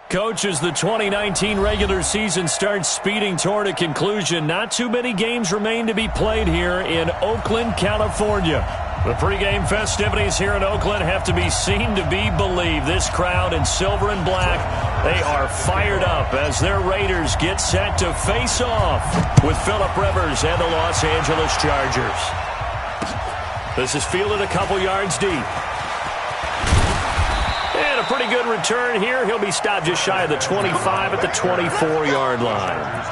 Coach, as the 2019 regular season starts speeding toward a conclusion, not too many games remain to be played here in Oakland, California. The pregame festivities here in Oakland have to be seen to be believed. This crowd in silver and black, they are fired up as their Raiders get set to face off with Phillip Rivers and the Los Angeles Chargers. This is fielded a couple yards deep. And a pretty good return here. He'll be stopped just shy of the 25 at the 24-yard line.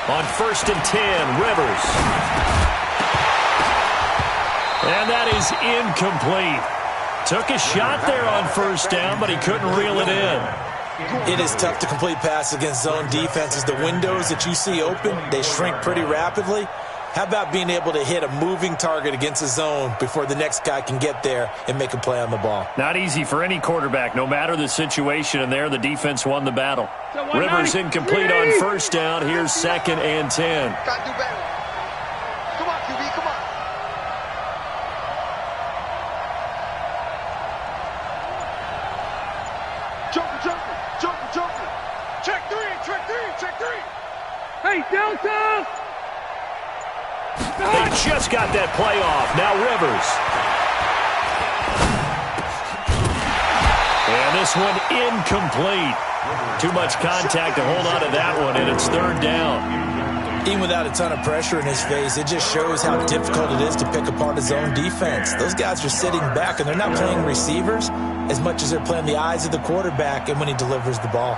On 1st and 10, Rivers. And that is incomplete. Took a shot there on 1st down, but he couldn't reel it in. It is tough to complete passes against zone defenses. The windows that you see open, they shrink pretty rapidly. How about being able to hit a moving target against a zone before the next guy can get there and make a play on the ball? Not easy for any quarterback, no matter the situation, and there the defense won the battle. Rivers incomplete on 1st down. Here's 2nd and 10. Gotta do better. Come on, QB, come on. Joker. Check three. Hey, Delta! They just got that play off. Now Rivers. And this one incomplete. Too much contact to hold on to that one, and it's 3rd down. Even without a ton of pressure in his face, it just shows how difficult it is to pick apart his own defense. Those guys are sitting back, and they're not playing receivers as much as they're playing the eyes of the quarterback and when he delivers the ball.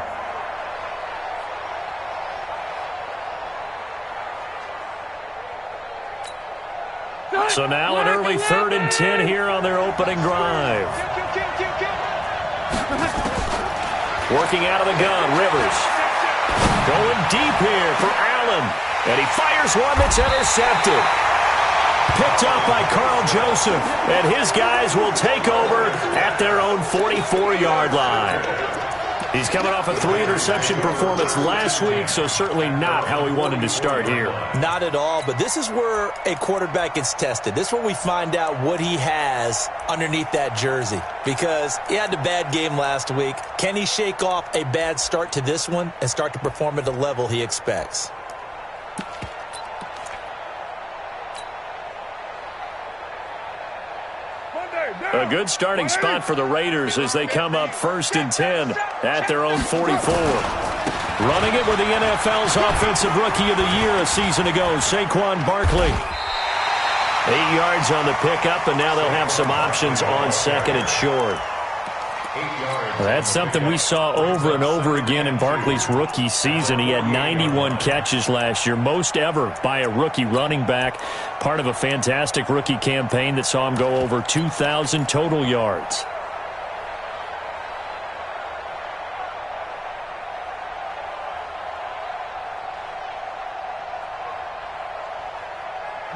So now an early 3rd and 10 here on their opening drive. Working out of the gun, Rivers. Going deep here for Allen. And he fires one that's intercepted. Picked up by Carl Joseph. And his guys will take over at their own 44-yard line. He's coming off a 3-interception performance last week, so certainly not how he wanted to start here. Not at all, but this is where a quarterback gets tested. This is where we find out what he has underneath that jersey, because he had a bad game last week. Can he shake off a bad start to this one and start to perform at the level he expects? A good starting spot for the Raiders as they come up 1st and 10 at their own 44. Running it with the NFL's Offensive Rookie of the Year a season ago, Saquon Barkley. 8 yards on the pickup, and now they'll have some options on 2nd and short. That's something we saw over and over again in Barkley's rookie season. He had 91 catches last year, most ever by a rookie running back. Part of a fantastic rookie campaign that saw him go over 2,000 total yards.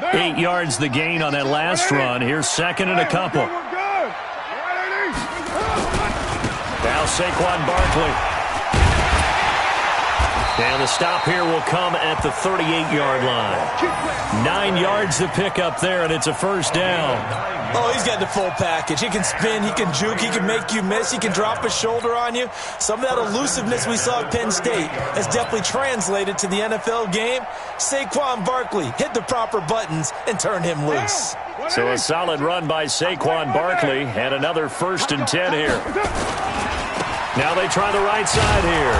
No. 8 yards the gain on that last run. Here's 2nd and a couple. Now Saquon Barkley. And the stop here will come at the 38-yard line. 9 yards to pick up there, and it's a 1st down. Oh, he's got the full package. He can spin, he can juke, he can make you miss, he can drop his shoulder on you. Some of that elusiveness we saw at Penn State has definitely translated to the NFL game. Saquon Barkley hit the proper buttons and turned him loose. So a solid run by Saquon Barkley, and another 1st and 10 here. Now they try the right side here.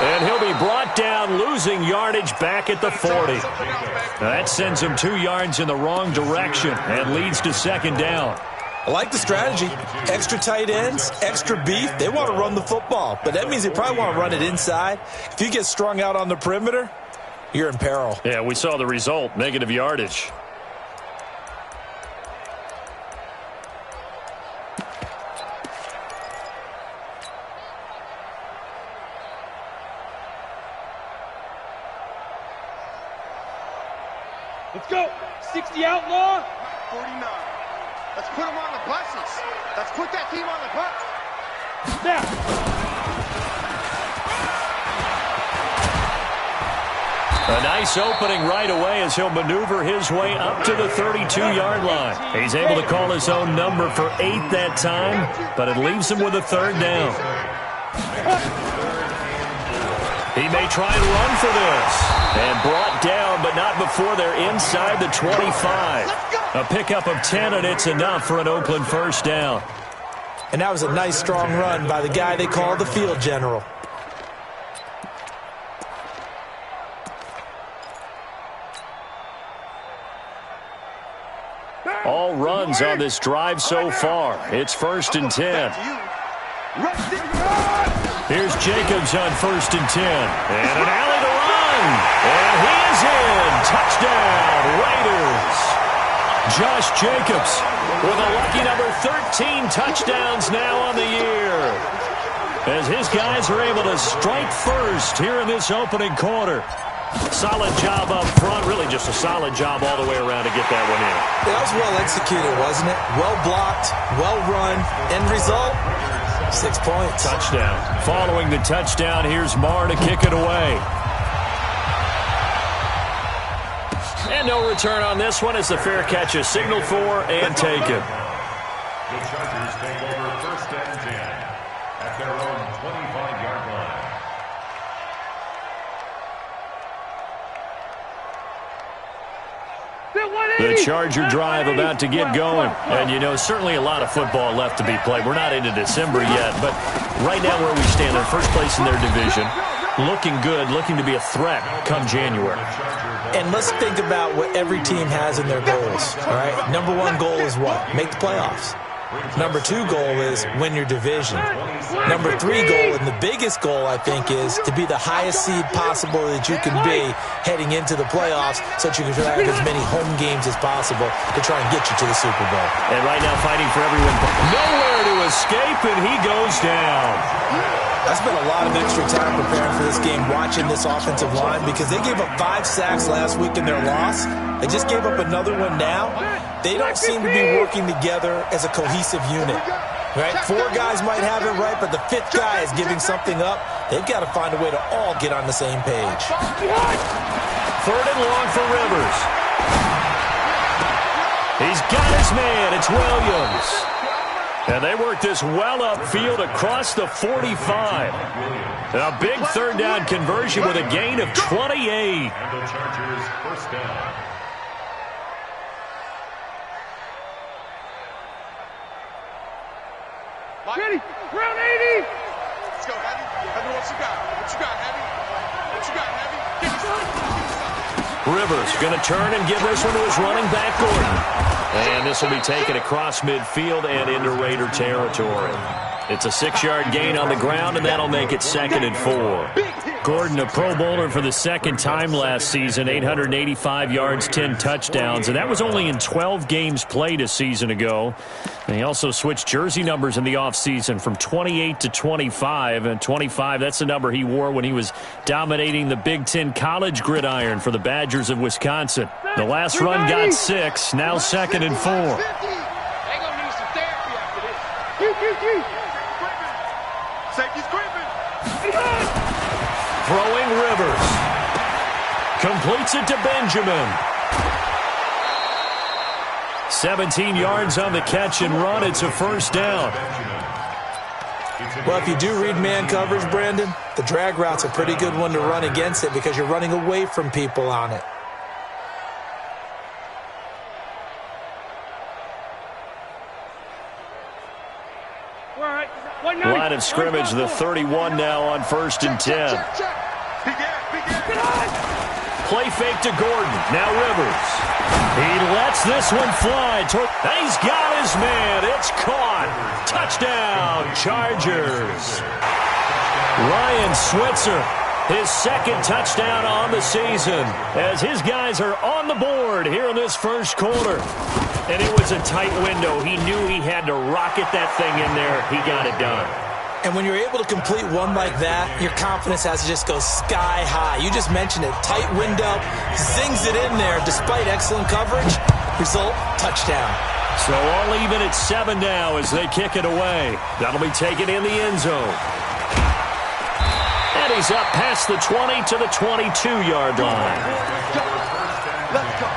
And he'll be brought down, losing yardage back at the 40. Now that sends him 2 yards in the wrong direction and leads to 2nd down. I like the strategy. Extra tight ends, extra beef. They want to run the football, but that means they probably want to run it inside. If you get strung out on the perimeter, you're in peril. Yeah, we saw the result, negative yardage. Let's go. 60 outlaw. 49. Let's put them on the buses. Let's put that team on the bus. Snap. A nice opening right away as he'll maneuver his way up to the 32-yard line. He's able to call his own number for 8 that time, but it leaves him with a 3rd down. He may try and run for this. And brought down, but not before they're inside the 25. A pickup of 10, and it's enough for an Oakland 1st down. And that was a nice, strong run by the guy they call the field general. All runs on this drive so far. It's 1st and 10. Here's Jacobs on 1st and 10. And an alley to run. And he is in. Touchdown, Raiders. Josh Jacobs with a lucky number 13 touchdowns now on the year. As his guys are able to strike first here in this opening quarter. Solid job up front. Really just a solid job all the way around to get that one in. That was well executed, wasn't it? Well blocked, well run. End result, 6 points. Touchdown. Following the touchdown, here's Marr to kick it away. And no return on this one as the fair catch is signaled for and taken. The Chargers take over 1st and 10 at their own 25-yard line. The Charger drive about to get going. And, you know, certainly a lot of football left to be played. We're not into December yet, but right now where we stand, they're first place in their division. Looking good, looking to be a threat come January. And let's think about what every team has in their goals, all right? Number 1 goal is what? Make the playoffs. Number 2 goal is win your division. Number 3 goal, and the biggest goal, I think, is to be the highest seed possible that you can be heading into the playoffs so that you can have as many home games as possible to try and get you to the Super Bowl. And right now fighting for everyone. Nowhere to escape, and he goes down. I spent a lot of extra time preparing for this game, watching this offensive line, because they gave up 5 sacks last week in their loss. They just gave up another one now. They don't seem to be working together as a cohesive unit. Right? 4 guys might have it right, but the 5th guy is giving something up. They've got to find a way to all get on the same page. 3rd and long for Rivers. He's got his man. It's Williams. And they work this well upfield across the 45. A big 3rd down conversion with a gain of 28. And the Chargers 1st down. Ready. Round 80. Let's go, Heavy. Heavy, what you got? What you got, Heavy? What you got, Heavy? Give me something. Rivers going to turn and give this one to his running back, Gordon. And this will be taken across midfield and into Raider territory. It's a 6-yard gain on the ground, and that'll make it 2nd and 4. Gordon, a Pro Bowler for the 2nd time last season, 885 yards, 10 touchdowns, and that was only in 12 games played a season ago. And he also switched jersey numbers in the offseason from 28 to 25, and 25, that's the number he wore when he was dominating the Big Ten college gridiron for the Badgers of Wisconsin. The last run got 6, now 2nd and 4. They gonna need some therapy after this. Safety's creeping. Throwing Rivers. Completes it to Benjamin. 17 yards on the catch and run. It's a 1st down. Well, if you do read man coverage, Brandon, the drag route's a pretty good one to run against it because you're running away from people on it. Line of scrimmage, the 31 now on 1st and 10. Play fake to Gordon. Now Rivers. He lets this one fly. He's got his man. It's caught. Touchdown, Chargers. Ryan Switzer, his 2nd touchdown on the season, as his guys are on the board here in this 1st quarter. And it was a tight window. He knew he had to rocket that thing in there. He got it done. And when you're able to complete one like that, your confidence has to just go sky high. You just mentioned it. Tight window, zings it in there despite excellent coverage. Result, touchdown. So all even at 7 now as they kick it away. That'll be taken in the end zone. And he's up past the 20 to the 22-yard line. Let's go.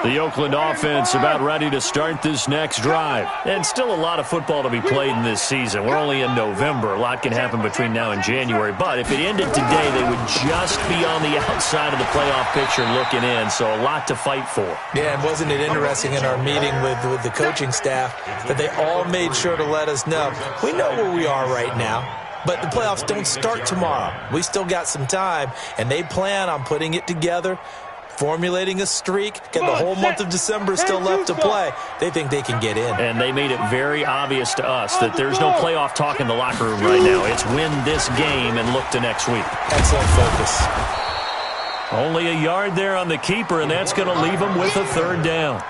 The Oakland offense about ready to start this next drive. And still a lot of football to be played in this season. We're only in November. A lot can happen between now and January. But if it ended today, they would just be on the outside of the playoff picture looking in. So a lot to fight for. Yeah, and wasn't it interesting in our meeting with the coaching staff that they all made sure to let us know, we know where we are right now. But the playoffs don't start tomorrow. We still got some time, and they plan on putting it together, formulating a streak, get the whole month of December still left to play. They think they can get in. And they made it very obvious to us that there's no playoff talk in the locker room right now. It's win this game and look to next week. Excellent focus. Only a yard there on the keeper, and that's going to leave them with a 3rd down.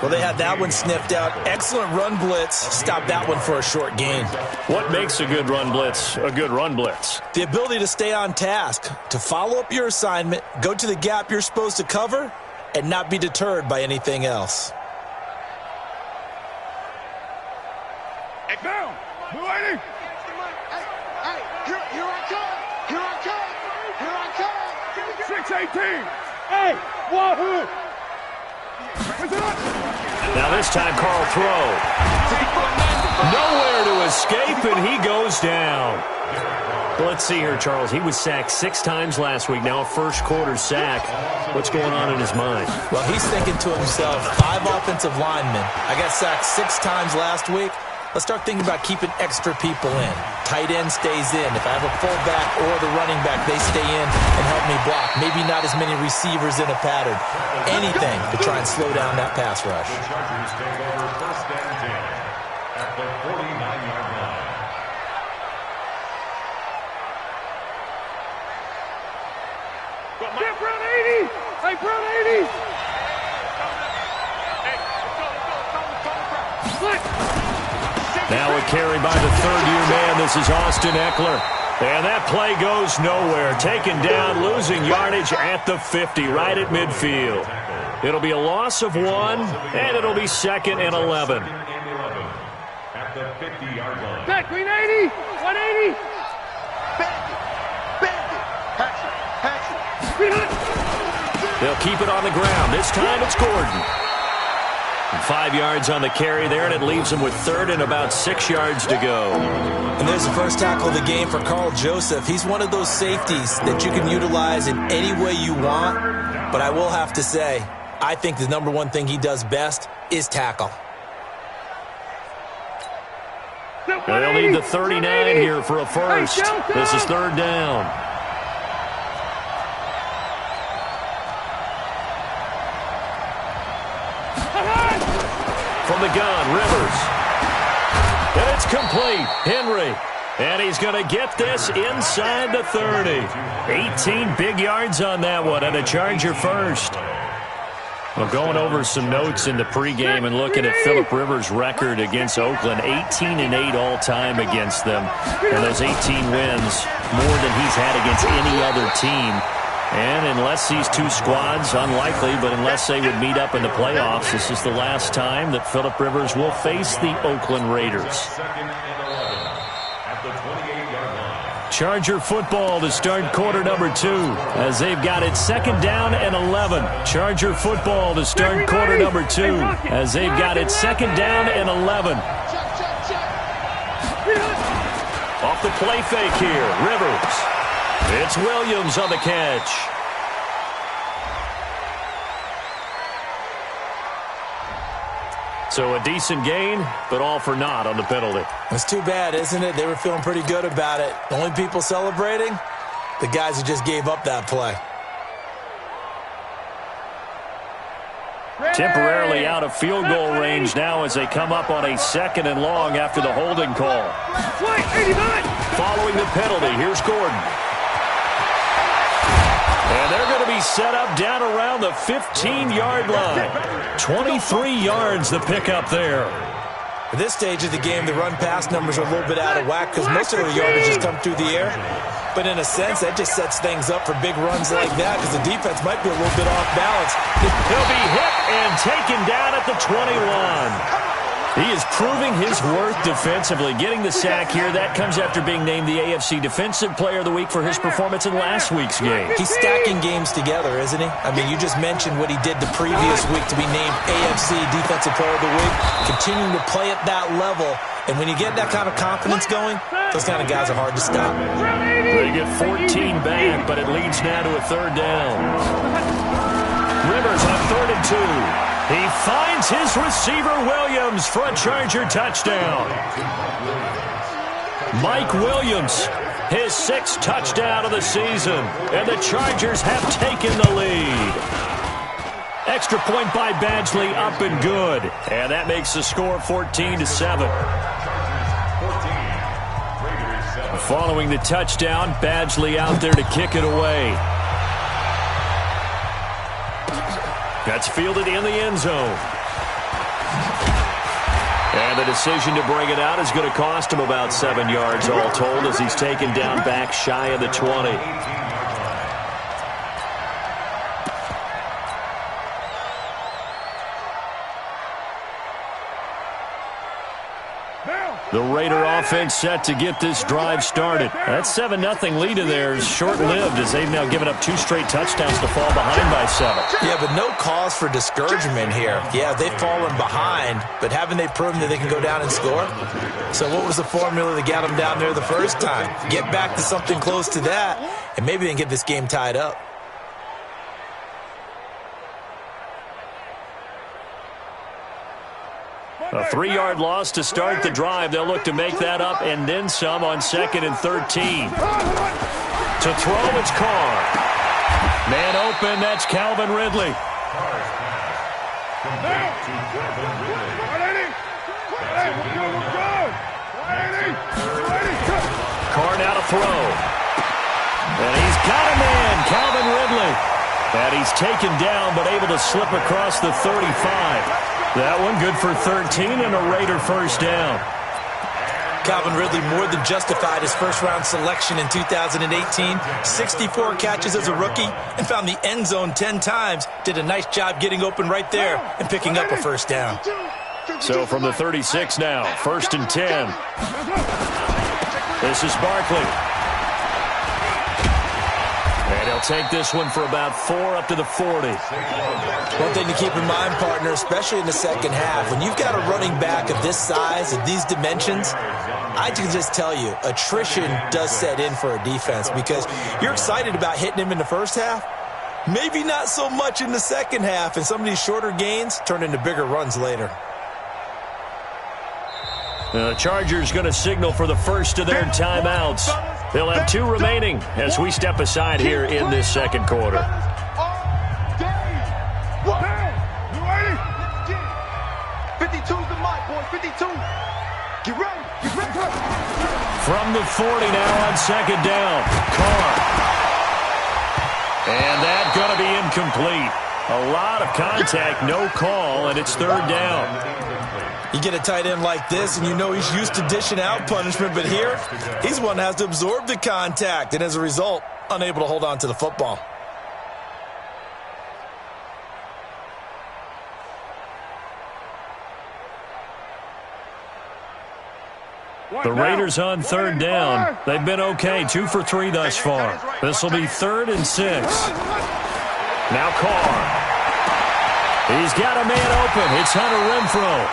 Well, they had that one sniffed out. Excellent run blitz. Stop that one for a short gain. What makes a good run blitz a good run blitz? The ability to stay on task, to follow up your assignment, go to the gap you're supposed to cover, and not be deterred by anything else. Down. Blue 80. Hey, here I come. Here I come. Here I come. 618. Hey, wahoo. Now this time Carl throw. Nowhere to escape, and he goes down. Well, let's see here, Charles. He was sacked 6 times last week. Now a first-quarter sack. What's going on in his mind? Well, he's thinking to himself, 5 offensive linemen. I got sacked 6 times last week. Let's start thinking about keeping extra people in. Tight end stays in. If I have a fullback or the running back, they stay in and help me block. Maybe not as many receivers in a pattern. Anything to try and slow down that pass rush. The Chargers take over 1st and 10 at the 49-yard line. Get Brown 80. Hey, Brown 80. Split. Now a carry by the 3rd-year man. This is Austin Eckler. And that play goes nowhere. Taken down, losing yardage at the 50, right at midfield. It'll be a loss of 1, and it'll be 2nd and 11. At the 50-yard line. Back, green 80. 180. They'll keep it on the ground. This time it's Gordon. And 5 yards on the carry there, and it leaves him with 3rd and about 6 yards to go. And there's the first tackle of the game for Carl Joseph. He's one of those safeties that you can utilize in any way you want. But I will have to say, I think the number one thing he does best is tackle. They'll need the 39 here for a first. This is 3rd down. From the gun, Rivers. And it's complete. Henry. And he's going to get this inside the 30. 18 big yards on that one, and a Charger first. Well, going over some notes in the pregame and looking at Phillip Rivers' record against Oakland, 18-8 all-time against them. And those 18 wins, more than he's had against any other team. And unless these two squads, unlikely, but unless they would meet up in the playoffs, this is the last time that Phillip Rivers will face the Oakland Raiders. Charger football to start quarter number 2 as they've got it 2nd down and 11. Charger football to start quarter number 2 as they've got it 2nd down and 11. Off the play fake here, Rivers. It's Williams on the catch. So a decent gain, but all for naught on the penalty. It's too bad, isn't it? They were feeling pretty good about it. The only people celebrating, the guys who just gave up that play. Temporarily out of field goal range now as they come up on a 2nd and long after the holding call. Following the penalty, here's Gordon. And they're going to be set up down around the 15-yard line. 23 yards the pickup there. At this stage of the game, the run-pass numbers are a little bit out of whack because most of the yardage has come through the air. But in a sense, that just sets things up for big runs like that because the defense might be a little bit off balance. He'll be hit and taken down at the 21. He is proving his worth defensively, getting the sack here. That comes after being named the AFC Defensive Player of the Week for his performance in last week's game. He's stacking games together, isn't he? I mean, you just mentioned what he did the previous week to be named AFC Defensive Player of the Week, continuing to play at that level. And when you get that kind of confidence going, those kind of guys are hard to stop. They get 14 back, but it leads now to a 3rd down. Rivers on 3rd and 2. He finds his receiver, Williams, for a Charger touchdown. Mike Williams, his 6th touchdown of the season, and the Chargers have taken the lead. Extra point by Badgley, up and good. And that makes the score 14-7. Following the touchdown, Badgley out there to kick it away. That's fielded in the end zone. And the decision to bring it out is going to cost him about 7 yards all told as he's taken down back shy of the 20. The Raider offense set to get this drive started. That 7-0 lead of theirs short-lived as they've now given up 2 straight touchdowns to fall behind by 7. Yeah, but no cause for discouragement here. Yeah, they've fallen behind, but haven't they proven that they can go down and score? So what was the formula that got them down there the first time? Get back to something close to that, and maybe they can get this game tied up. A 3-yard loss to start the drive. They'll look to make that up and then some on 2nd and 13. To throw, it's Carr. Man open, that's Calvin Ridley. Carr now to throw. And he's got a man, Calvin Ridley. And he's taken down but able to slip across the 35. That one good for 13 and a Raider 1st down. Calvin Ridley more than justified his first-round selection in 2018. 64 catches as a rookie and found the end zone 10 times. Did a nice job getting open right there and picking up a 1st down. So from the 36 now, 1st and 10. This is Barkley. And he'll take this one for about 4 up to the 40. One thing to keep in mind, partner, especially in the second half, when you've got a running back of this size, of these dimensions, I can just tell you, attrition does set in for a defense because you're excited about hitting him in the first half. Maybe not so much in the second half, and some of these shorter gains turn into bigger runs later. The Chargers going to signal for the first of their timeouts. They'll have 2 remaining as we step aside here in this second quarter. 52's the mic, boy. 52. Get ready. Get ready. From the 40 now on 2nd down. Carr. And that's going to be incomplete. A lot of contact, no call, and it's 3rd down. You get a tight end like this, and you know he's used to dishing out punishment, but here, he's one that has to absorb the contact, and as a result, unable to hold on to the football. The Raiders on 3rd down. They've been okay, 2 for 3 thus far. This will be 3rd and 6. Now Carr. He's got a man open. It's Hunter Renfrow.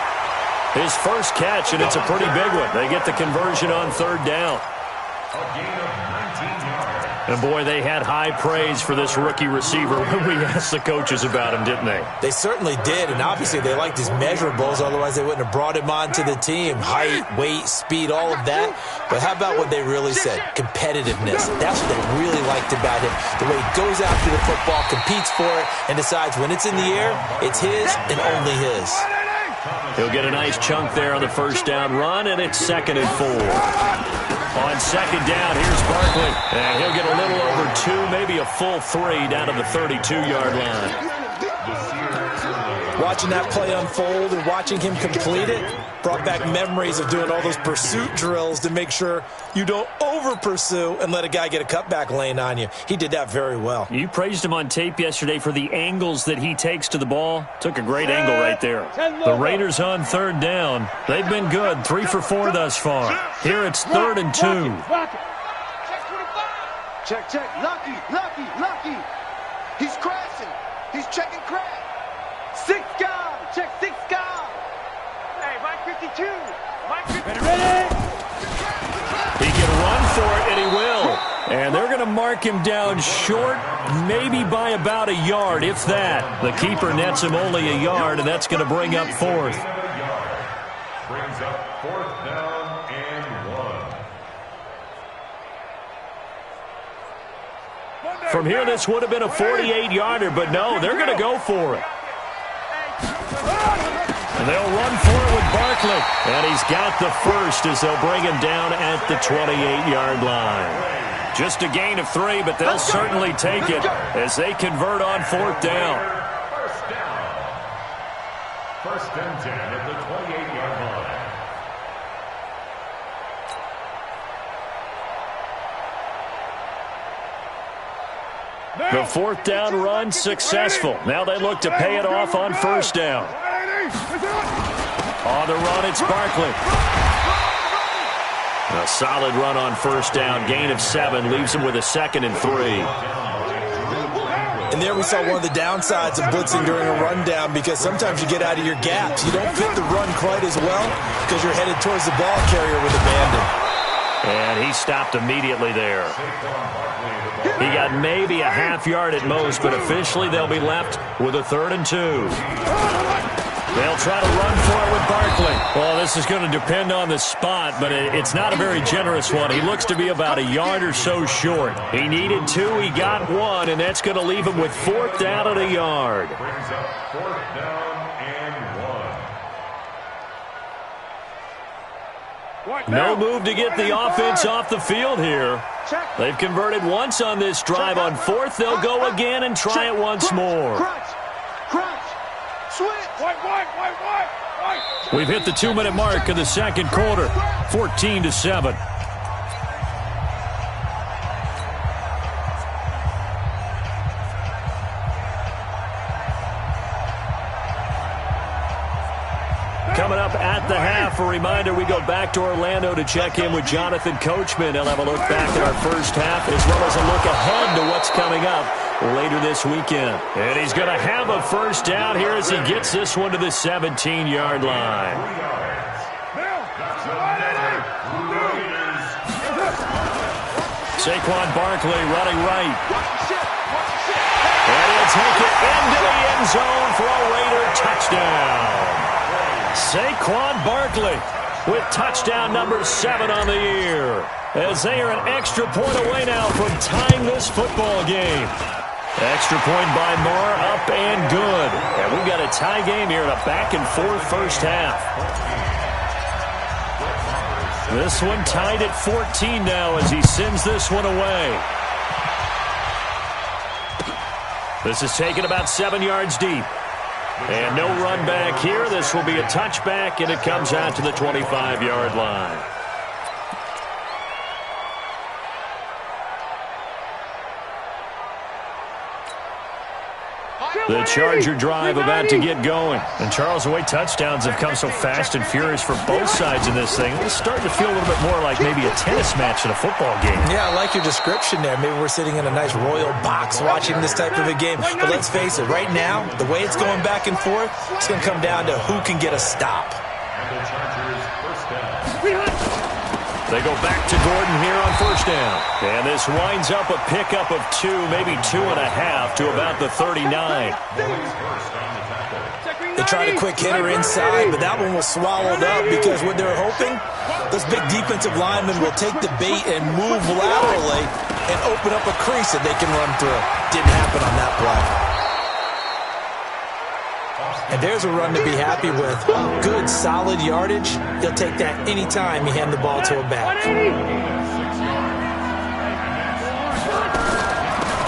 His first catch, and it's a pretty big one. They get the conversion on 3rd down. A gain of 19 yards. And, boy, they had high praise for this rookie receiver when we asked the coaches about him, didn't they? They certainly did, and obviously they liked his measurables. Otherwise, they wouldn't have brought him onto the team. Height, weight, speed, all of that. But how about what they really said? Competitiveness. That's what they really liked about him. The way he goes after the football, competes for it, and decides when it's in the air, it's his and only his. He'll get a nice chunk there on the first down run, and it's 2nd and 4. On 2nd down, here's Barkley. And he'll get a little over 2, maybe a full 3 down to the 32-yard line. Watching that play unfold and watching him complete it brought back memories of doing all those pursuit drills to make sure you don't over-pursue and let a guy get a cutback lane on you. He did that very well. You praised him on tape yesterday for the angles that he takes to the ball. Took a great angle right there. The Raiders on 3rd down. They've been good, 3 for 4 thus far. Here it's 3rd and 2. Check. Lucky. He's crashing. He's checking crash. 6 guys. Check 6 guys. Hey, Mike 52. Mike 52. Ready. He can run for it, and he will. And they're going to mark him down short, maybe by about a yard, if that. The keeper nets him only a yard, and that's going to bring up 4th. Brings up 4th down and 1. From here, this would have been a 48-yarder, but no, they're going to go for it. And they'll run for it with Barkley. And he's got the first as they'll bring him down at the 28-yard line. Just a gain of 3, but they'll certainly take it as they convert on 4th down. First and 10 at the 28-yard line. The 4th down run successful. Now they look to pay it off on 1st down. On the run, it's Barkley. A solid run on 1st down. Gain of 7 leaves him with a 2nd and 3. And there we saw one of the downsides of blitzing during a rundown, because sometimes you get out of your gaps. You don't fit the run quite as well because you're headed towards the ball carrier with abandon. And he stopped immediately there. He got maybe a half yard at most, but officially they'll be left with a 3rd and 2. They'll try to run for it with Barkley. Well, this is going to depend on the spot, but it's not a very generous one. He looks to be about a yard or so short. He needed 2, he got 1, and that's going to leave him with 4th down at a yard. Brings up 4th down and 1. No move to get the offense off the field here. They've converted once on this drive. On 4th, they'll go again and try it once more. We've hit the 2-minute mark of the 2nd quarter, 14-7. Coming up at the half, a reminder, we go back to Orlando to check in with Jonathan Coachman. He'll have a look back at our first half as well as a look ahead to what's coming up later this weekend. And he's going to have a 1st down here as he gets this one to the 17-yard line. Saquon Barkley running right. And he'll take it into the end zone for a Raider touchdown. Saquon Barkley with touchdown number 7 on the year, as they are an extra point away now from tying this football game. Extra point by Moore, up and good. And we've got a tie game here in a back-and-forth first half. This one tied at 14 now as he sends this one away. This is taken about 7 yards deep. And no run back here. This will be a touchback, and it comes out to the 25-yard line. The Charger drive about to get going. And, Charles, the way touchdowns have come so fast and furious for both sides in this thing, it's starting to feel a little bit more like maybe a tennis match in a football game. Yeah, I like your description there. Maybe we're sitting in a nice royal box watching this type of a game. But let's face it, right now, the way it's going back and forth, it's going to come down to who can get a stop. And the Chargers first down. They go back to Gordon here on first down. And this winds up a pickup of 2, maybe 2.5 to about the 39. They tried a quick hitter inside, but that one was swallowed up because what they're hoping, those big defensive linemen will take the bait and move laterally and open up a crease that they can run through. Didn't happen on that play. And there's a run to be happy with. Good, solid yardage. He'll take that anytime you hand the ball to a back.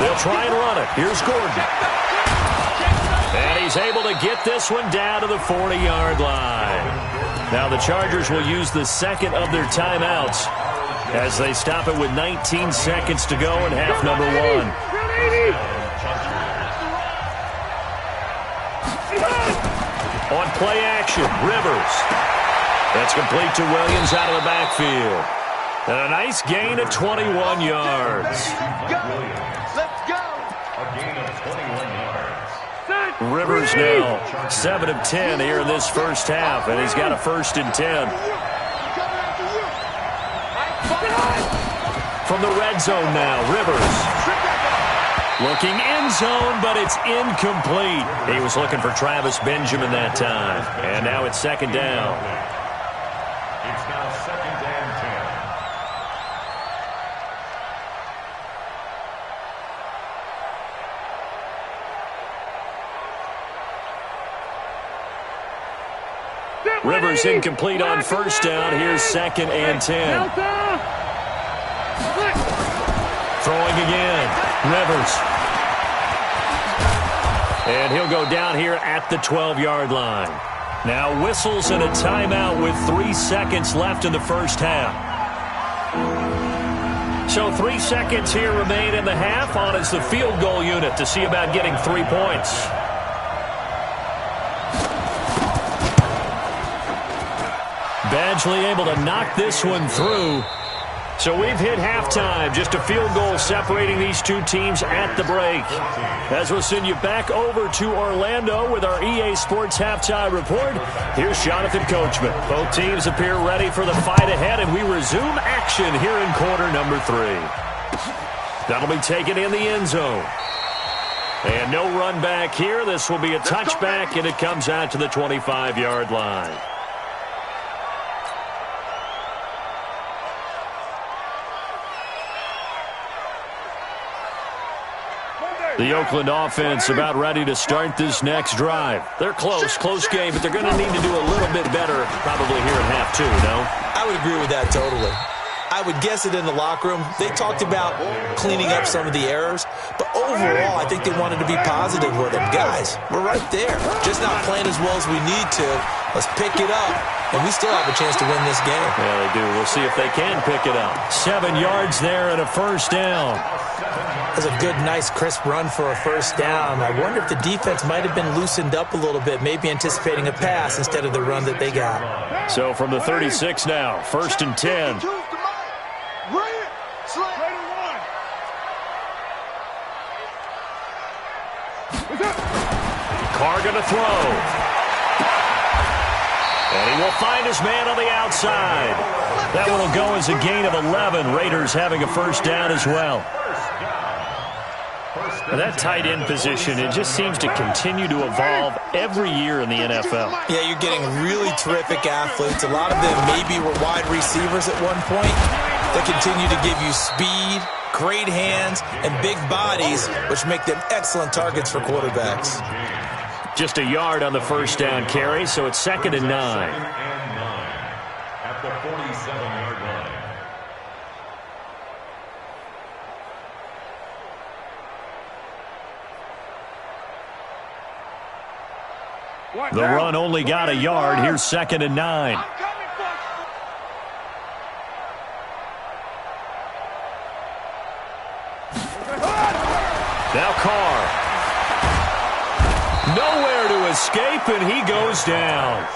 They'll try and run it. Here's Gordon. And he's able to get this one down to the 40-yard line. Now the Chargers will use the second of their timeouts as they stop it with 19 seconds to go in half number 1. On play action, Rivers. That's complete to Williams out of the backfield. And a nice gain of 21 yards. Let's go. A gain of 21 yards. Rivers now 7 of 10 here in this first half, and he's got a 1st and 10. From the red zone now, Rivers. Looking end zone, but it's incomplete. He was looking for Travis Benjamin that time. And now it's 2nd down. It's now 2nd and 10. Rivers incomplete on 1st down. Here's 2nd and 10. Throwing again. Rivers. And he'll go down here at the 12-yard line. Now whistles and a timeout with 3 seconds left in the first half. So 3 seconds here remain in the half. On is the field goal unit to see about getting 3 points. Badgley able to knock this one through. So we've hit halftime. Just a field goal separating these two teams at the break. As we'll send you back over to Orlando with our EA Sports Halftime Report, here's Jonathan Coachman. Both teams appear ready for the fight ahead, and we resume action here in quarter number 3. That'll be taken in the end zone. And no run back here. This will be a touchback, and it comes out to the 25-yard line. The Oakland offense about ready to start this next drive. They're close game, but they're going to need to do a little bit better probably here in half 2, no? I would agree with that totally. I would guess it in the locker room. They talked about cleaning up some of the errors, but overall, I think they wanted to be positive with them. Guys, we're right there. Just not playing as well as we need to. Let's pick it up, and we still have a chance to win this game. Yeah, they do. We'll see if they can pick it up. 7 yards there and a 1st down. That's a good, nice, crisp run for a 1st down. I wonder if the defense might have been loosened up a little bit, maybe anticipating a pass instead of the run that they got. So from the 36 now, 1st and 10. Carr going to throw. And he will find his man on the outside. That one will go as a gain of 11. Raiders having a 1st down as well. And that tight end position, it just seems to continue to evolve every year in the NFL. Yeah, you're getting really terrific athletes. A lot of them maybe were wide receivers at one point. They continue to give you speed, great hands, and big bodies, which make them excellent targets for quarterbacks. Just a yard on the 1st down carry, so it's 2nd and 9. At the 47-yard line. The run only got a yard. Here's 2nd and 9. Now Carr. Nowhere to escape, and he goes down.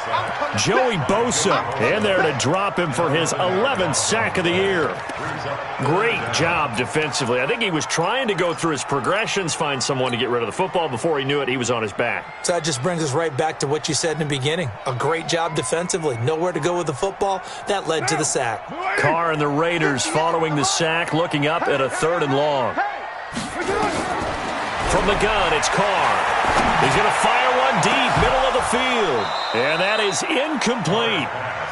Joey Bosa in there to drop him for his 11th sack of the year. Great job defensively. I think he was trying to go through his progressions, find someone to get rid of the football. Before he knew it, he was on his back. So that just brings us right back to what you said in the beginning. A great job defensively. Nowhere to go with the football. That led to the sack. Carr and the Raiders following the sack, looking up at a 3rd and long. From the gun, it's Carr. He's going to fire one deep, middle of the field. And that is incomplete.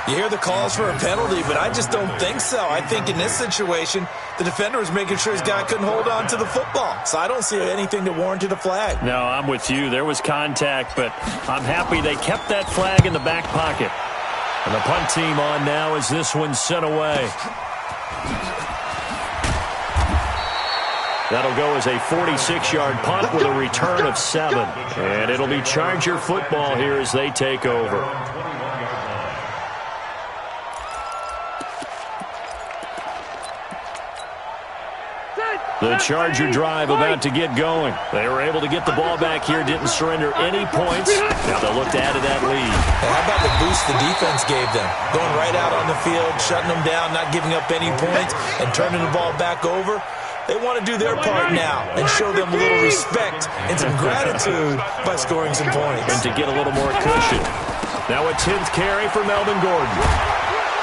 You hear the calls for a penalty, but I just don't think so. I think in this situation, the defender was making sure his guy couldn't hold on to the football. So I don't see anything to warrant a flag. No, I'm with you. There was contact, but I'm happy they kept that flag in the back pocket. And the punt team on now as this one's sent away. That'll go as a 46-yard punt with a return of 7. And it'll be Charger football here as they take over. The Charger drive about to get going. They were able to get the ball back here, didn't surrender any points. Now they'll look to add to that lead. Hey, how about the boost the defense gave them? Going right out on the field, shutting them down, not giving up any points, and turning the ball back over. They want to do their part now and show them a little respect and some gratitude by scoring some points. And to get a little more cushion. Now a 10th carry for Melvin Gordon.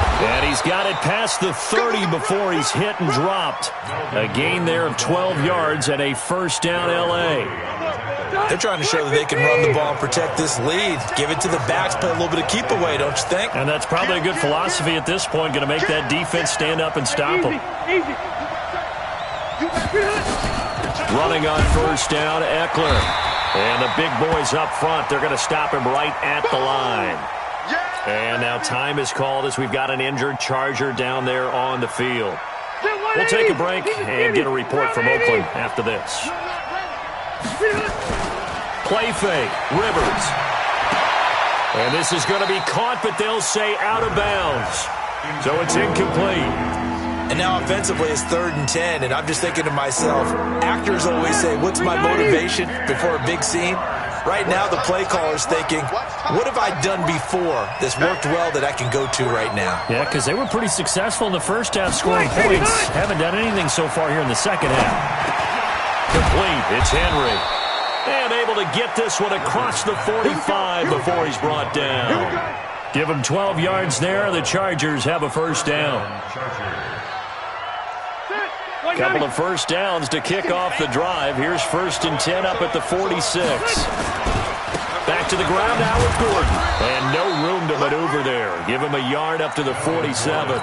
And he's got it past the 30 before he's hit and dropped. A gain there of 12 yards and a first down L.A. They're trying to show that they can run the ball and protect this lead. Give it to the backs, play a little bit of keep away, don't you think? And that's probably a good philosophy at this point, going to make that defense stand up and stop them. Running on first down, Eckler. And the big boys up front, they're going to stop him right at the line. And now time is called as we've got an injured Charger down there on the field. We'll take a break and get a report from Oakland after this. Play fake, Rivers. And this is going to be caught, but they'll say out of bounds. So it's incomplete. And now offensively it's 3rd and 10, and I'm just thinking to myself, actors always say, what's my motivation before a big scene? Right now the play caller's thinking, what have I done before that's worked well that I can go to right now? Yeah, because they were pretty successful in the first half scoring points. Haven't done anything so far here in the second half. Complete, it's Henry. And able to get this one across the 45 before he's brought down. Give him 12 yards there. The Chargers have a first down. Couple of first downs to kick off the drive. Here's 1st and 10 up at the 46. Back to the ground now with Gordon. And no room to maneuver there. Give him a yard up to the 47.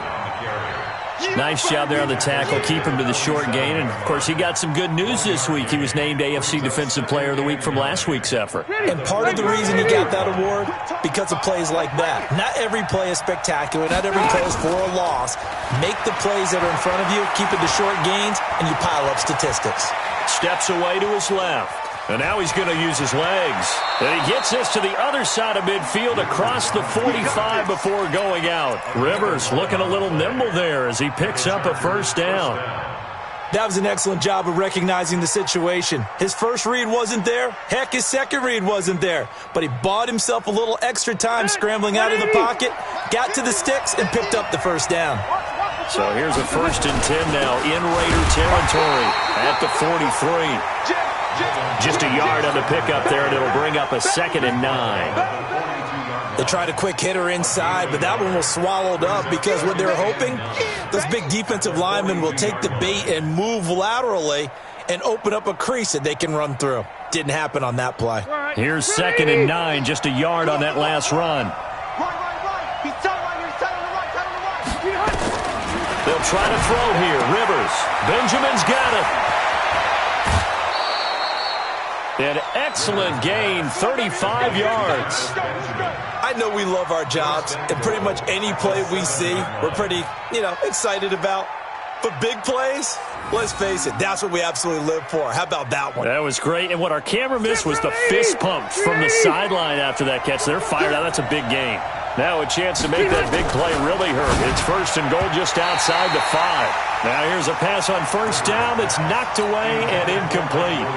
Nice job there on the tackle. Keep him to the short gain. And, of course, he got some good news this week. He was named AFC Defensive Player of the Week from last week's effort. And part of the reason he got that award, because of plays like that. Not every play is spectacular. Not every play is for a loss. Make the plays that are in front of you, keep it to short gains, and you pile up statistics. Steps away to his left. And now he's going to use his legs. And he gets this to the other side of midfield across the 45 before going out. Rivers looking a little nimble there as he picks up a first down. That was an excellent job of recognizing the situation. His first read wasn't there. Heck, his second read wasn't there. But he bought himself a little extra time scrambling out of the pocket, got to the sticks, and picked up the first down. So here's a 1st and 10 now in Raider territory at the 43. Just a yard on the pickup there, and it'll bring up a 2nd and 9. They tried a quick hitter inside, but that one was swallowed up because what they're hoping, those big defensive linemen will take the bait and move laterally and open up a crease that they can run through. Didn't happen on that play. Here's 2nd and 9, just a yard on that last run. They'll try to throw here. Rivers. Benjamin's got it. An excellent gain, 35 yards. I know we love our jobs, and pretty much any play we see, we're pretty, excited about. But big plays, let's face it, that's what we absolutely live for. How about that one? That was great, and what our camera missed was the fist pump from the sideline after that catch. They're fired out. That's a big gain. Now a chance to make that big play really hurt. It's 1st and goal just outside the 5. Now here's a pass on first down that's knocked away and incomplete.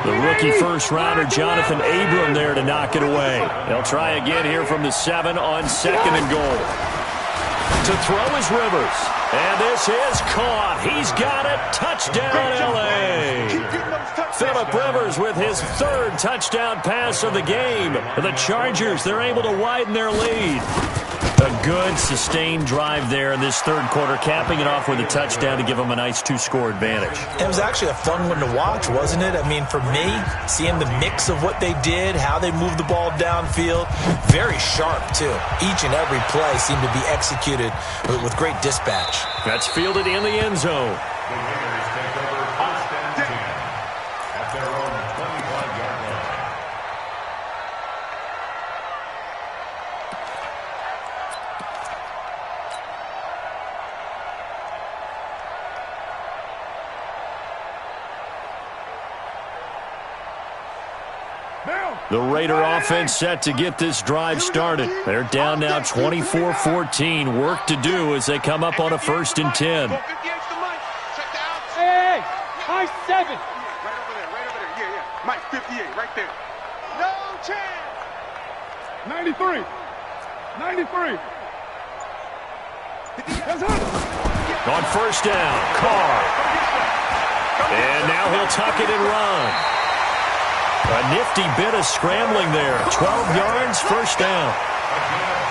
The rookie first-rounder Jonathan Abram there to knock it away. They'll try again here from the 7 on 2nd and goal. To throw is Rivers. And this is caught. He's got it. Touchdown, L.A. Phillip Rivers with his 3rd touchdown pass of the game. The Chargers, they're able to widen their lead. A good, sustained drive there in this 3rd quarter, capping it off with a touchdown to give them a nice 2-score advantage. It was actually a fun one to watch, wasn't it? I mean, for me, seeing the mix of what they did, how they moved the ball downfield, very sharp, too. Each and every play seemed to be executed with great dispatch. That's fielded in the end zone. The Raiders take over 1st and 10 at their own 25-yard line. The Raider offense set to get this drive started. They're down now 24-14. Work to do as they come up on a 1st and 10. Hey, high 7. Right over there. Yeah. Mike, 58, right there. No chance. 93. 93. On 1st down, Carr. And now he'll tuck it and run. A nifty bit of scrambling there. 12 yards, 1st down.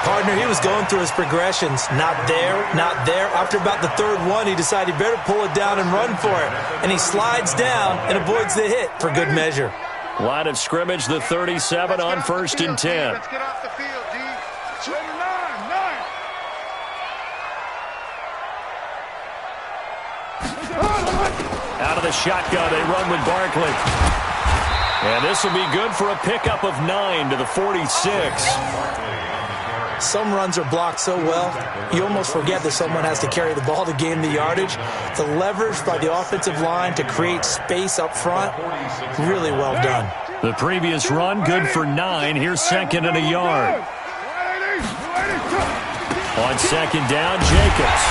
Partner, he was going through his progressions. Not there, not there. After about the 3rd one, he decided he better pull it down and run for it. And he slides down and avoids the hit for good measure. Line of scrimmage, the 37 on 1st and 10. Let's get off the field, D. 9. Out of the shotgun, they run with Barkley. And this will be good for a pickup of 9 to the 46. Some runs are blocked so well, you almost forget that someone has to carry the ball to gain the yardage. The leverage by the offensive line to create space up front, really well done. The previous run, good for 9. Here's 2nd and a yard. On 2nd down, Jacobs.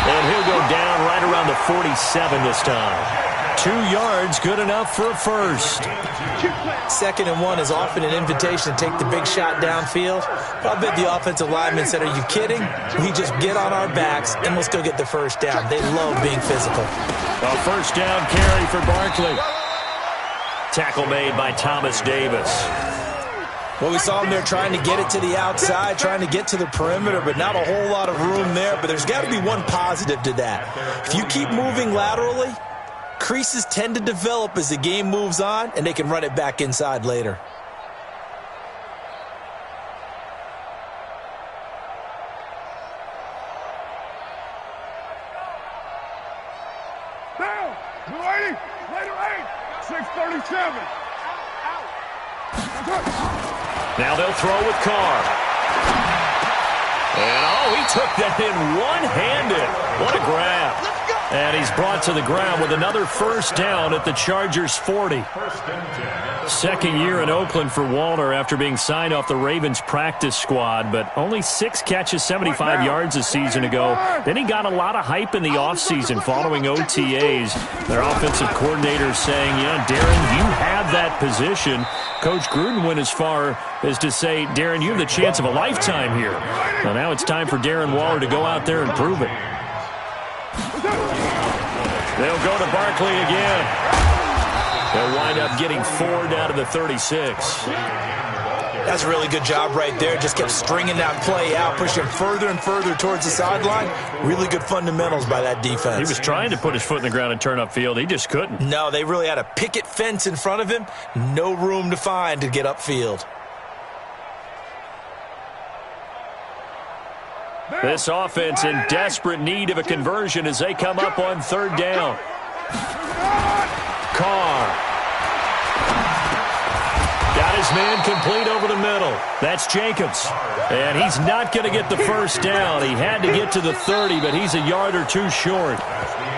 And he'll go down right around the 47 this time. 2 yards, good enough for a 1st. 2nd and 1 is often an invitation to take the big shot downfield. But I bet the offensive lineman said, are you kidding? We just get on our backs and let's go get the 1st down. They love being physical. A 1st down carry for Barkley. Tackle made by Thomas Davis. Well, we saw him there trying to get it to the outside, trying to get to the perimeter, but not a whole lot of room there. But there's got to be one positive to that. If you keep moving laterally, creases tend to develop as the game moves on, and they can run it back inside later. Down. 280. Later 8. 637. Now they'll throw with Carr. And, he took that in one-handed. What a grab. And he's brought to the ground with another 1st down at the Chargers' 40. 2nd year in Oakland for Walter after being signed off the Ravens practice squad, but only 6 catches, 75 yards a season ago. Then he got a lot of hype in the offseason following OTAs. Their offensive coordinator saying, Darren, you have that position. Coach Gruden went as far as to say, Darren, you have the chance of a lifetime here. Well, now it's time for Darren Waller to go out there and prove it. They'll go to Barkley again. They'll wind up getting 4 down to the 36. That's a really good job right there. Just kept stringing that play out, pushing further and further towards the sideline. Really good fundamentals by that defense. He was trying to put his foot in the ground and turn upfield. He just couldn't. No, they really had a picket fence in front of him. No room to find to get upfield. This offense in desperate need of a conversion as they come up on 3rd down. Carr. Got his man complete over the middle. That's Jacobs. And he's not going to get the 1st down. He had to get to the 30, but he's a yard or 2 short.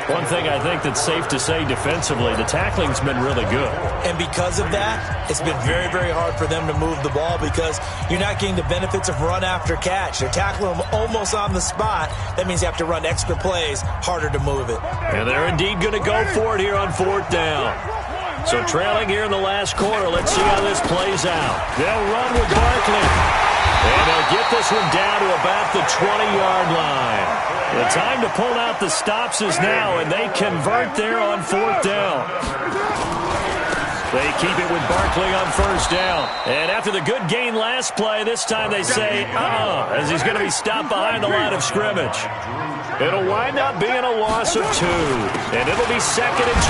One thing I think that's safe to say defensively, the tackling's been really good. And because of that, it's been very, very hard for them to move the ball because you're not getting the benefits of run after catch. They're tackling them almost on the spot. That means you have to run extra plays, harder to move it. And they're indeed going to go for it here on 4th down. So trailing here in the last quarter. Let's see how this plays out. They'll run with Barkley. And they'll get this one down to about the 20-yard line. The time to pull out the stops is now, and they convert there on 4th down. They keep it with Barkley on 1st down. And after the good gain last play, this time they say, as he's going to be stopped behind the line of scrimmage. It'll wind up being a loss of 2, and it'll be 2nd and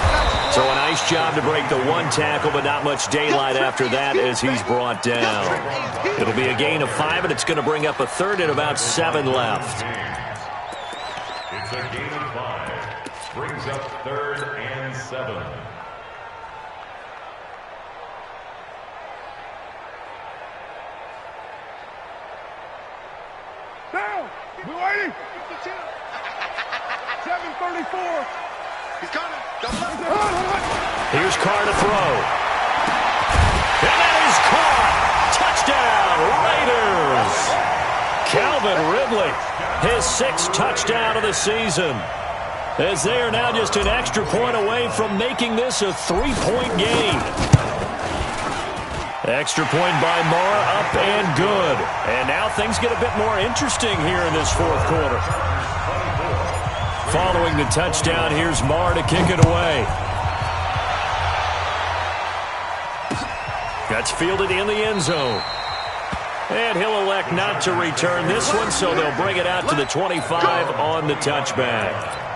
12. So a nice job to break the 1 tackle, but not much daylight after that as he's brought down. It'll be a gain of 5, and it's going to bring up a 3rd and about 7 left. It's a gain of 5. Brings up 3rd and 7. Down. Blue 80. 734. He's coming. Here's Carr to throw. And that is caught. Touchdown, Raiders. Calvin Ridley, his 6th touchdown of the season. As they are now just an extra point away from making this a 3-point game. Extra point by Marr, up and good. And now things get a bit more interesting here in this 4th quarter. Following the touchdown, here's Marr to kick it away. That's fielded in the end zone. And he'll elect not to return this one, so they'll bring it out to the 25 on the touchback.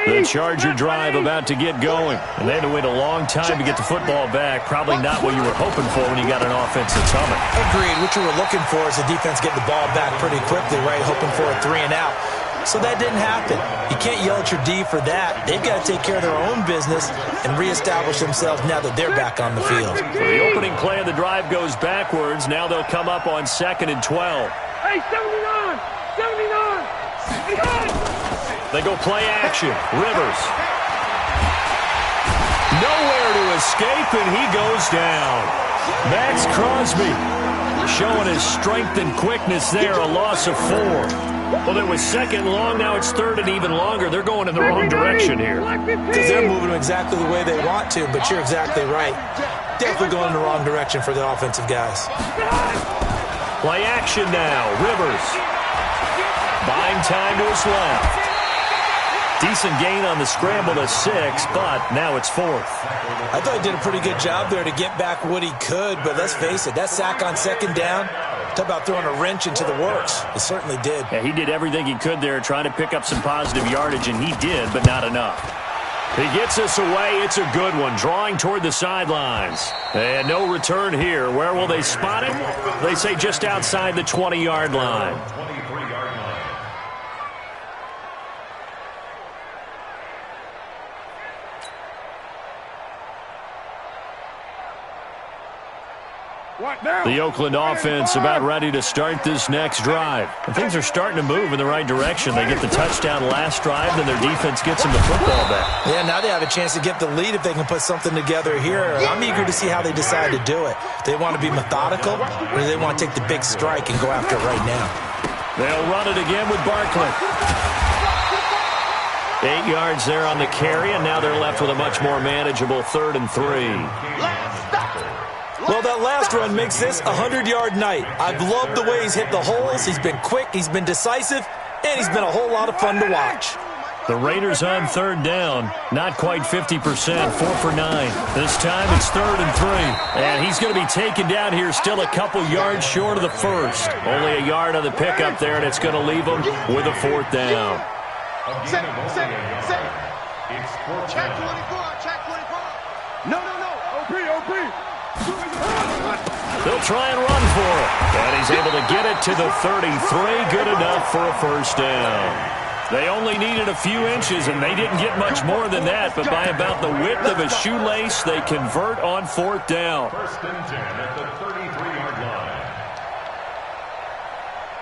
The Charger drive about to get going. And they had to wait a long time to get the football back. Probably not what you were hoping for when you got an offense that's humming. Agreed. What you were looking for is the defense getting the ball back pretty quickly, right? Hoping for a 3 and out. So that didn't happen. You can't yell at your D for that. They've got to take care of their own business and reestablish themselves now that they're back on the field. So the opening play of the drive goes backwards. Now they'll come up on 2nd and 12. Hey, 79! 79! They go play action. Rivers. Nowhere to escape, and he goes down. Max Crosby showing his strength and quickness there, a loss of 4. Well, it was 2nd long, now it's 3rd and even longer. They're going in the wrong direction here. Because they're moving them exactly the way they want to, but you're exactly right. Definitely going in the wrong direction for the offensive guys. Play action now. Rivers. Buying time to his left. Decent gain on the scramble to 6, but now it's 4th. I thought he did a pretty good job there to get back what he could, but let's face it, that sack on 2nd down, talk about throwing a wrench into the works. It certainly did. Yeah, he did everything he could there trying to pick up some positive yardage, and he did, but not enough. He gets us away. It's a good one, drawing toward the sidelines. And no return here. Where will they spot him? They say just outside the 20-yard line. 23-yard line. The Oakland offense about ready to start this next drive. And things are starting to move in the right direction. They get the touchdown last drive, then their defense gets them the football back. Yeah, now they have a chance to get the lead if they can put something together here. I'm eager to see how they decide to do it. They want to be methodical, or do they want to take the big strike and go after it right now? They'll run it again with Barkley. 8 yards there on the carry, and now they're left with a much more manageable 3rd and 3. Well, that last run makes this a 100-yard night. I've loved the way he's hit the holes. He's been quick, he's been decisive, and he's been a whole lot of fun to watch. The Raiders on 3rd down, not quite 50%, 4 for 9. This time it's 3rd and 3. And he's going to be taken down here still a couple yards short of the first. Only a yard on the pickup there, and it's going to leave him with a 4th down. Set. It's 4th Check down. 24. Check 24. No. OP. They'll try and run for it. And he's able to get it to the 33. Good enough for a 1st down. They only needed a few inches, and they didn't get much more than that. But by about the width of a shoelace, they convert on 4th down. 1st and 10 at the 33-yard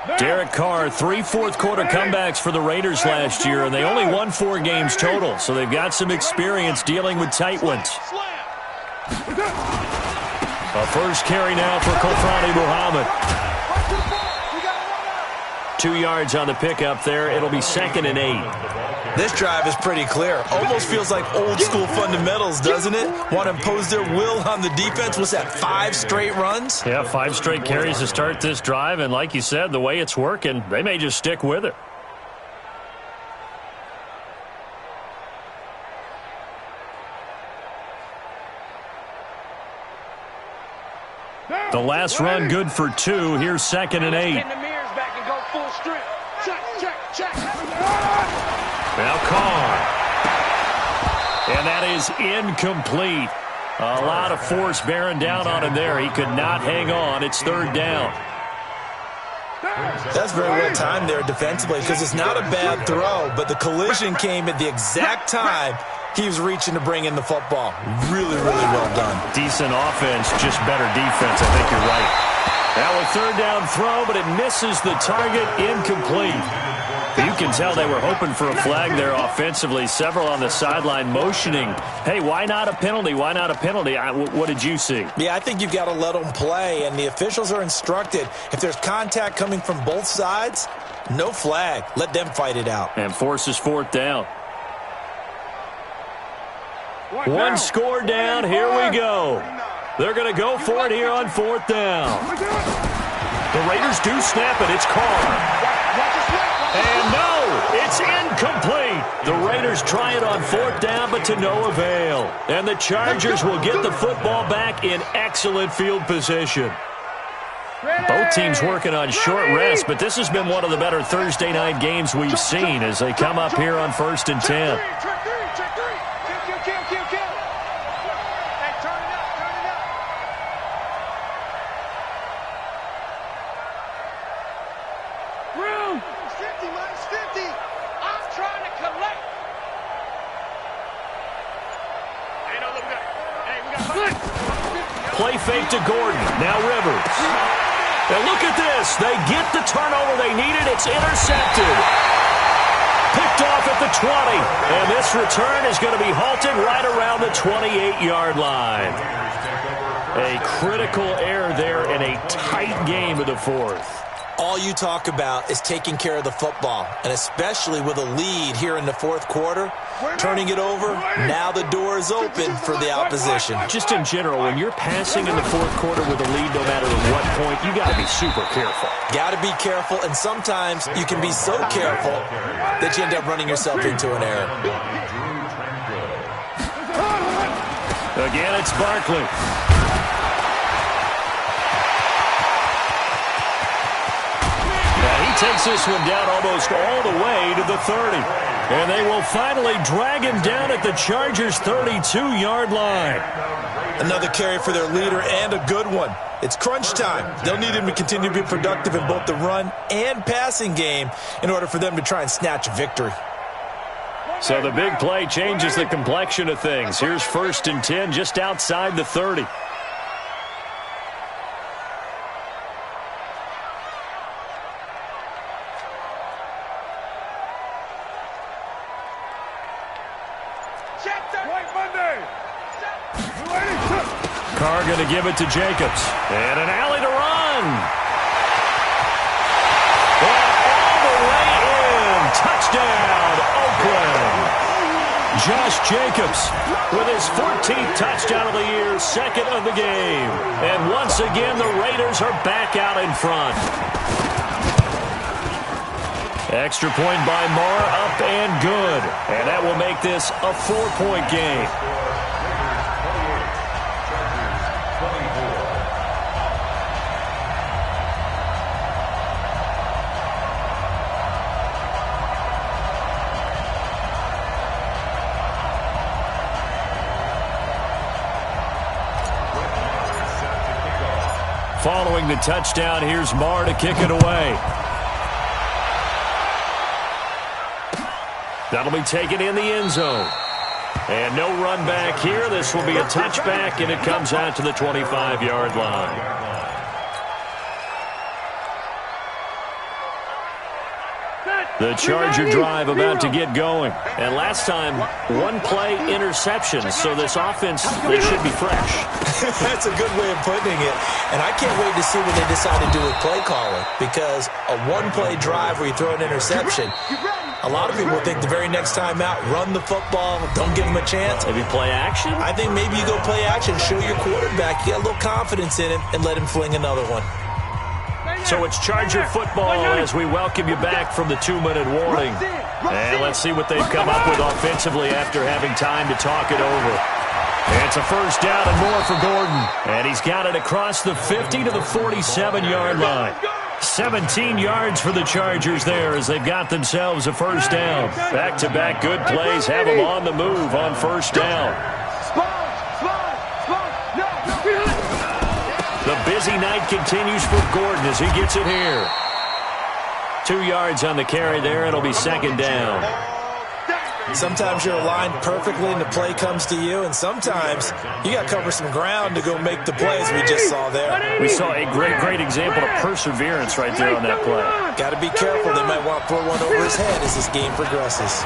line. Derek Carr, 3 fourth-quarter comebacks for the Raiders last year, and they only won 4 games total. So they've got some experience dealing with tight ones. A first carry now for Kofrani Muhammad. 2 yards on the pickup there. It'll be 2nd and 8. This drive is pretty clear. Almost feels like old-school fundamentals, doesn't it? Want to impose their will on the defense. What's that, 5 straight runs? Yeah, 5 straight carries to start this drive. And like you said, the way it's working, they may just stick with it. The last run good for 2. Here's 2nd and 8. Now Carr. And that is incomplete. A lot of force bearing down on him there. He could not hang on. It's 3rd down. That's very well timed there defensively because it's not a bad throw, but the collision came at the exact time he was reaching to bring in the football. Really, really well done. Decent offense, just better defense. I think you're right. Now a 3rd down throw, but it misses the target. Incomplete. You can tell they were hoping for a flag there offensively. Several on the sideline motioning. Hey, why not a penalty? Why not a penalty? What did you see? Yeah, I think you've got to let them play, and the officials are instructed. If there's contact coming from both sides, no flag. Let them fight it out. And forces 4th down. One score down. Here we go. They're going to go for it here on 4th down. The Raiders do snap it. It's Carr. And no, it's incomplete. The Raiders try it on 4th down, but to no avail. And the Chargers will get the football back in excellent field position. Both teams working on short rest, but this has been one of the better Thursday night games we've seen as they come up here on 1st and 10. Play fake to Gordon. Now Rivers. And look at this. They get the turnover they needed. It's intercepted. Picked off at the 20. And this return is going to be halted right around the 28-yard line. A critical error there in a tight game of the 4th. All you talk about is taking care of the football, and especially with a lead here in the 4th quarter, turning it over, now the door is open for the opposition. Just in general, when you're passing in the 4th quarter with a lead, no matter at what point, you got to be super careful. Got to be careful, and sometimes you can be so careful that you end up running yourself into an error. Again, it's Barkley. Takes this one down almost all the way to the 30. And they will finally drag him down at the Chargers' 32-yard line. Another carry for their leader and a good one. It's crunch time. They'll need him to continue to be productive in both the run and passing game in order for them to try and snatch a victory. So the big play changes the complexion of things. Here's 1st and 10 just outside the 30. Carr going to give it to Jacobs. And an alley to run. And all the way in. Touchdown, Oakland. Josh Jacobs with his 14th touchdown of the year, 2nd of the game. And once again, the Raiders are back out in front. Extra point by Marr, up and good. And that will make this a 4-point game. Following the touchdown, here's Marr to kick it away. That'll be taken in the end zone. And no run back here. This will be a touchback, and it comes out to the 25-yard line. Set. The Charger drive about to get going. And last time, one-play interception, so this offense, they should be fresh. That's a good way of putting it. And I can't wait to see what they decide to do with play calling, because a one-play drive where you throw an interception, a lot of people think the very next time out, run the football, don't give them a chance. Maybe play action? I think maybe you go play action, show your quarterback, get a little confidence in him, and let him fling another one. So it's Charger football as we welcome you back from the 2-minute warning. And let's see what they've come up with offensively after having time to talk it over. It's a first down and more for Gordon. And he's got it across the 50 to the 47-yard line. 17 yards for the Chargers there as they've got themselves a first down. Back-to-back good plays have them on the move on first down. The busy night continues for Gordon as he gets it here. 2 yards on the carry there. It'll be second down. Sometimes you're aligned perfectly and the play comes to you, and sometimes you got to cover some ground to go make the plays we just saw there. We saw a great example of perseverance right there on that play. Got to be careful. They might want to throw one over his head as this game progresses.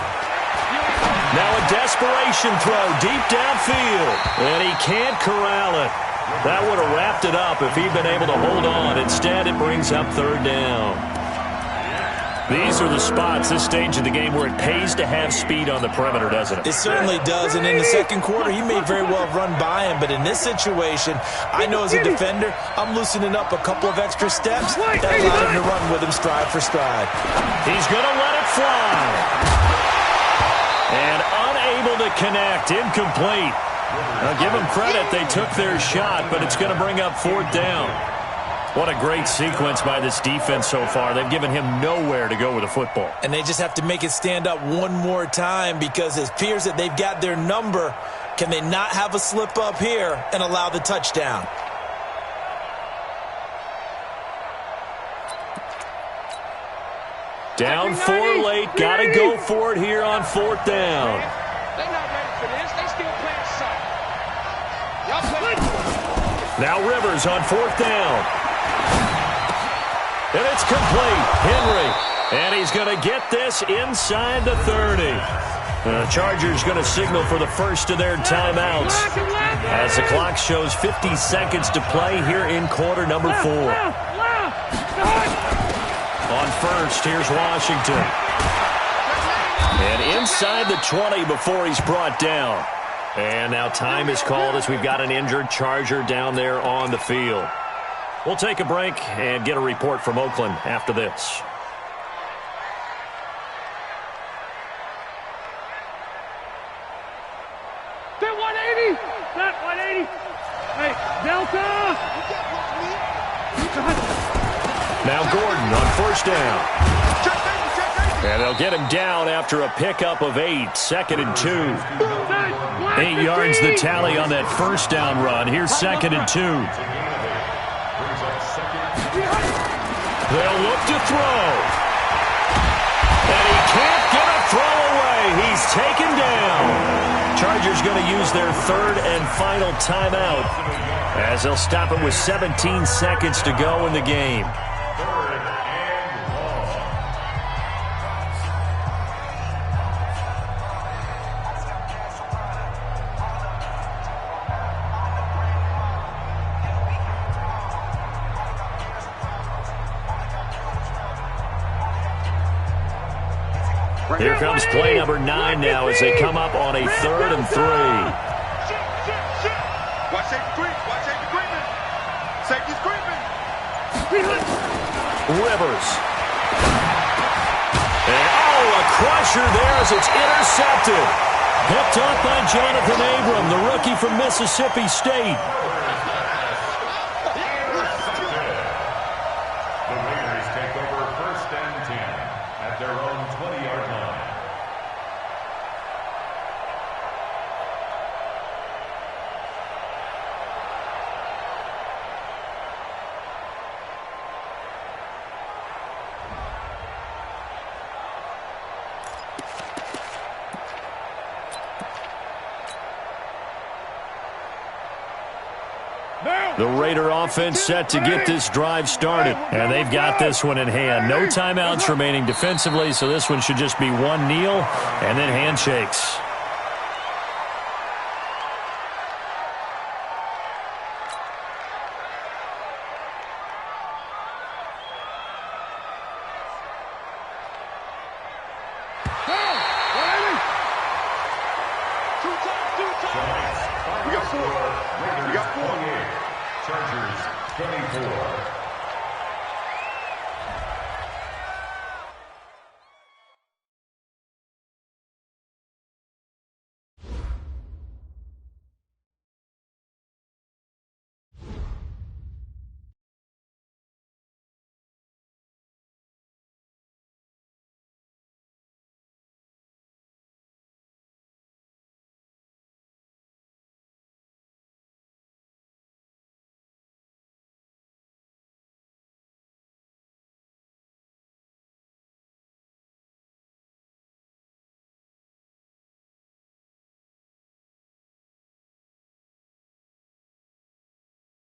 Now a desperation throw deep downfield, and he can't corral it. That would have wrapped it up if he'd been able to hold on. Instead, it brings up third down. These are the spots, this stage of the game, where it pays to have speed on the perimeter, doesn't it? It certainly does, and in the second quarter, he may very well have run by him, but in this situation, I know as a defender, I'm loosening up a couple of extra steps that allow him to run with him stride for stride. He's going to let it fly. And unable to connect, incomplete. Now, give them credit. They took their shot, but it's going to bring up fourth down. What a great sequence by this defense so far. They've given him nowhere to go with the football. And they just have to make it stand up one more time because it appears that they've got their number. Can they not have a slip up here and allow the touchdown? Down 4 late. Got to go for it here on fourth down. They're not ready for this. They still playing soft. Y'all play. Now Rivers on fourth down. And it's complete. Henry. And he's going to get this inside the 30. The Chargers going to signal for the first of their timeouts as the clock shows 50 seconds to play here in quarter number 4. On first, here's Washington. And inside the 20 before he's brought down. And now time is called as we've got an injured Charger down there on the field. We'll take a break and get a report from Oakland after this. That 180! That 180! Hey, Delta! Now Gordon on first down. And they'll get him down after a pickup of 8. 2nd and 2. 8 yards the tally on that first down run. Here's 2nd and 2. They'll look to throw. And he can't get a throw away. He's taken down. Chargers going to use their third and final timeout as they'll stop it with 17 seconds to go in the game. Here comes play number 9 now as they come up on a 3rd and 3. Watch safety creep. Watch safety creeping. Safety's creeping. Rivers. And, a crusher there as it's intercepted. Picked up by Jonathan Abram, the rookie from Mississippi State. The Raiders take over 1st and 10 at their own 20-yard line. The Raider offense set to get this drive started, and they've got this one in hand. No timeouts remaining defensively, so this one should just be one kneel and then handshakes. We got 4. Raiders 28. Chargers 24.